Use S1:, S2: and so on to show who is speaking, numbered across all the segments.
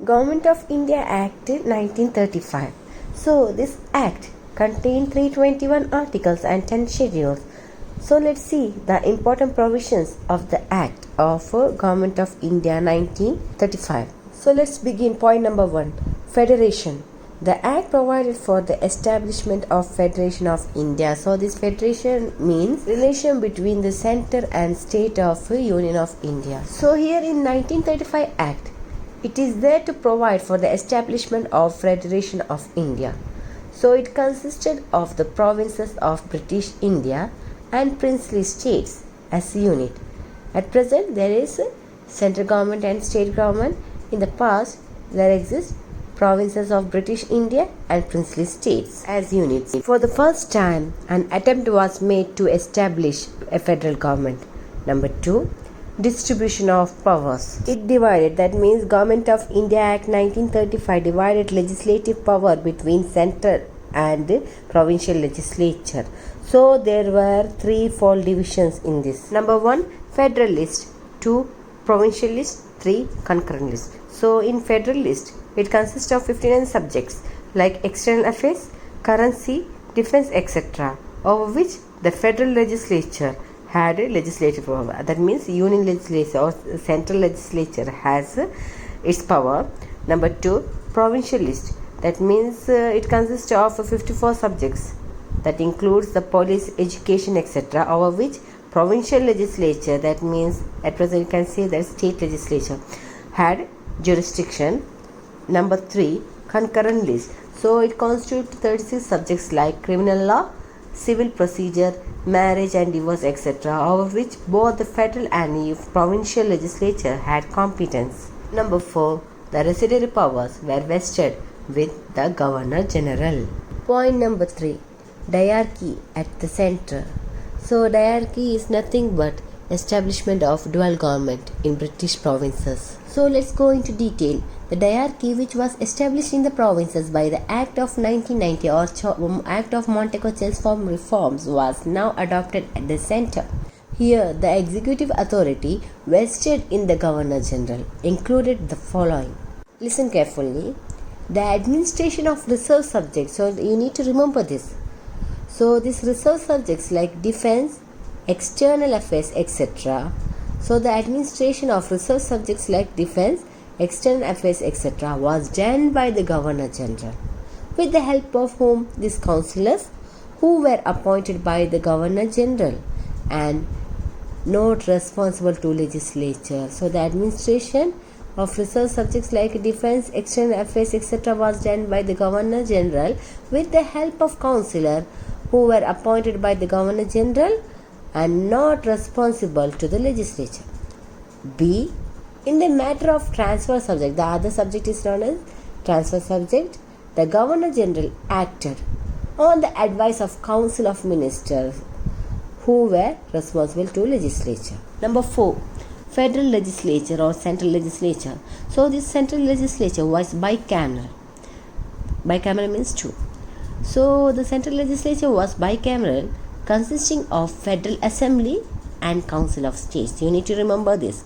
S1: Government of India Act 1935. So this act contained 321 articles and 10 schedules. So let's see the important provisions of the Act of Government of India 1935. So let's begin point number 1. Federation. The Act provided for the establishment of Federation of India. So this federation means relation between the center and state of Union of India. So here in 1935 Act, it is there to provide for the establishment of Federation of India. So it consisted of the provinces of British India and princely states as a unit. At present there is central government and state government. In the past there exist provinces of British India and princely states as units. For the first time, an attempt was made to establish a federal government. Number 2, distribution of powers. It divided, that means Government of India Act 1935 divided legislative power between central and provincial legislature. So there were threefold divisions in this. Number 1, federal list. 2, provincial list. 3, concurrent list. So in federal list, it consists of 59 subjects like external affairs, currency, defense, etc., over which the federal legislature had a legislative power. That means union legislature or central legislature has its power. Number 2, provincial list. That means it consists of 54 subjects. That includes the police, education, etc., over which provincial legislature, that means at present you can say that state legislature, had jurisdiction. Number 3, concurrent list. So it constitutes 36 subjects like criminal law, civil procedure, marriage and divorce, etc., over which both the federal and provincial legislature had competence. Number 4, the residuary powers were vested with the Governor General. Point number 3, diarchy at the center. So diarchy is nothing but establishment of dual government in British provinces. So let's go into detail. The diarchy, which was established in the provinces by the Act of 1990 or Act of Montagu-Chelmsford reforms, was now adopted at the centre. Here, the executive authority vested in the Governor General included the following. Listen carefully. The administration of reserve subjects. So you need to remember this. So these reserve subjects like defense, external affairs, etc. So the administration of reserve subjects like defense, external affairs, etc. was done by the Governor General, with the help of whom these councillors, who were appointed by the Governor General and not responsible to legislature. So the administration of reserve subjects like defense, external affairs, etc. was done by the Governor General with the help of councillors who were appointed by the Governor General and not responsible to the legislature. B. In the matter of transfer subject, the other subject is known as transfer subject, the Governor General acted on the advice of Council of Ministers who were responsible to legislature. Number 4, federal legislature or central legislature. So this central legislature was bicameral. Bicameral means 2. So the central legislature was bicameral, consisting of Federal Assembly and Council of States. You need to remember this.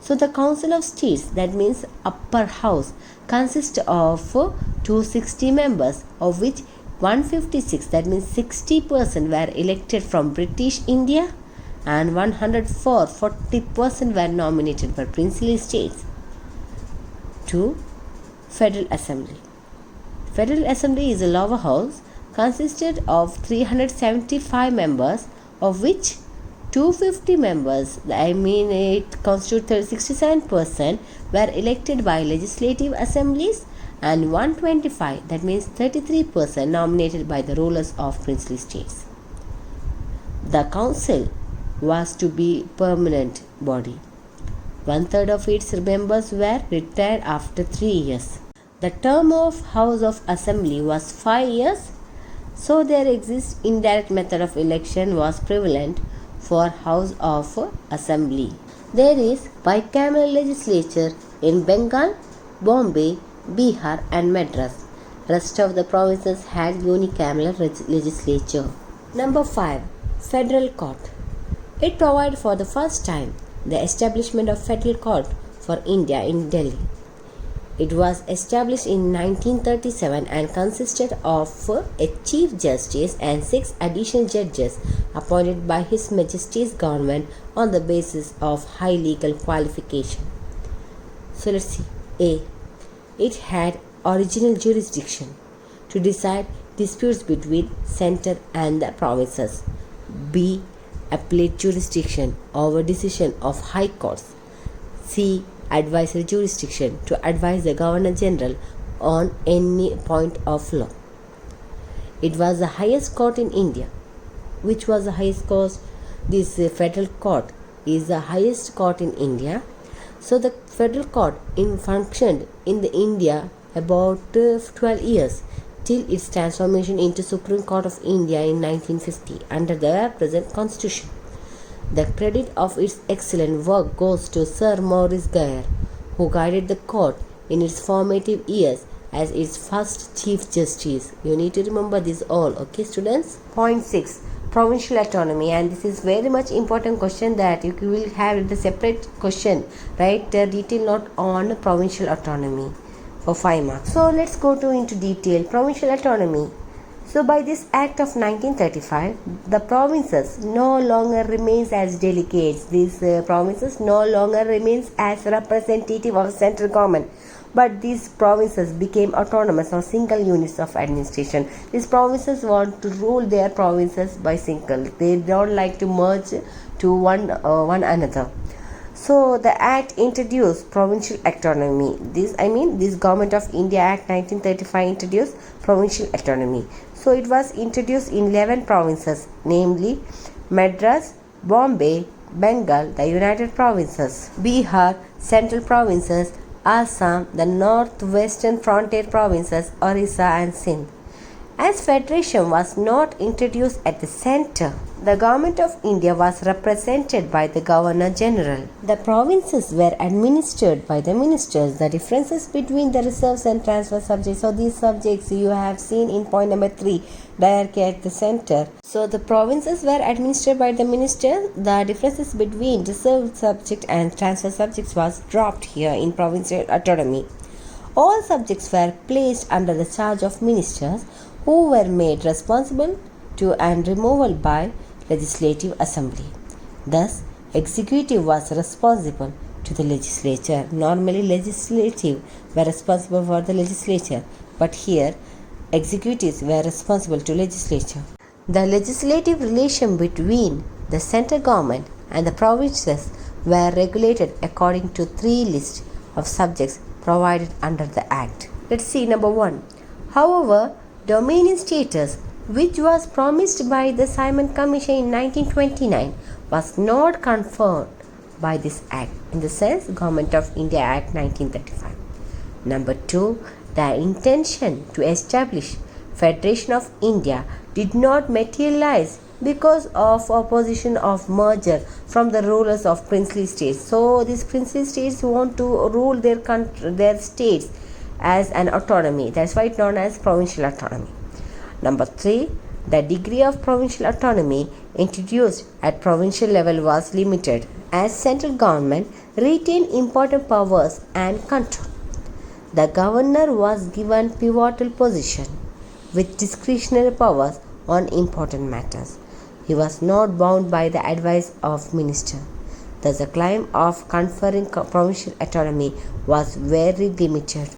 S1: So the Council of States, that means upper house, consists of 260 members, of which 156, that means 60% were elected from British India and 104, 40% were nominated by princely states. 2. Federal Assembly. Federal Assembly is a lower house, consisted of 375 members, of which 250 members, it constitutes 67%, were elected by legislative assemblies and 125, that means 33%, nominated by the rulers of princely states. The council was to be permanent body. 1/3 of its members were retired after 3 years. The term of House of Assembly was 5 years. So there exists indirect method of election was prevalent for House of Assembly. There is bicameral legislature in Bengal, Bombay, Bihar and Madras. Rest of the provinces had unicameral legislature. Number 5. Federal Court. It provided for the first time the establishment of Federal Court for India in Delhi. It was established in 1937 and consisted of a Chief Justice and 6 additional judges appointed by His Majesty's government on the basis of high legal qualification. So let's see. A. It had original jurisdiction to decide disputes between centre and the provinces. B. Appellate jurisdiction over decision of high courts. C. Advisory jurisdiction to advise the Governor General on any point of law. It was the highest court in India. Which was the highest court? This federal court is the highest court in India. So the federal court functioned in the India about 12 years till its transformation into Supreme Court of India in 1950 under the present constitution. The credit of its excellent work goes to Sir Maurice Gayer, who guided the court in its formative years as its first Chief Justice. You need to remember this all, okay students? Point 6. Provincial autonomy, and this is very much important question that you will have the separate question, right? The detail note on provincial autonomy for 5 marks. So let's go into detail. Provincial autonomy. So by this Act of 1935, the provinces no longer remains as delegates. These provinces no longer remains as representative of central government, but these provinces became autonomous or single units of administration. These provinces want to rule their provinces by single. They don't like to merge to one another. So the Act introduced provincial autonomy. This Government of India Act 1935 introduced provincial autonomy. So it was introduced in 11 provinces, namely Madras, Bombay, Bengal, the United Provinces, Bihar, Central Provinces, Assam, the Northwestern Frontier Provinces, Orissa and Sindh. As federation was not introduced at the centre, the Government of India was represented by the Governor General. The provinces were administered by the ministers. The differences between the reserves and transfer subjects. So these subjects you have seen in point number 3, hierarchy at the centre. So the provinces were administered by the minister. The differences between reserve subject and transfer subjects was dropped here in provincial autonomy. All subjects were placed under the charge of ministers, who were made responsible to and removal by legislative assembly. Thus, executive was responsible to the legislature. Normally, legislative were responsible for the legislature, but here, executives were responsible to legislature. The legislative relation between the central government and the provinces were regulated according to 3 lists of subjects provided under the Act. Let's see number 1. However, Dominion status, which was promised by the Simon Commission in 1929, was not conferred by this Act, in the sense Government of India Act 1935. Number 2. The intention to establish Federation of India did not materialize because of opposition of merger from the rulers of princely states. So these princely states want to rule their states as an autonomy. That's why it's known as provincial autonomy. Number 3. The degree of provincial autonomy introduced at provincial level was limited, as central government retained important powers and control. The governor was given pivotal position with discretionary powers on important matters. He was not bound by the advice of minister. Thus, the claim of conferring provincial autonomy was very limited.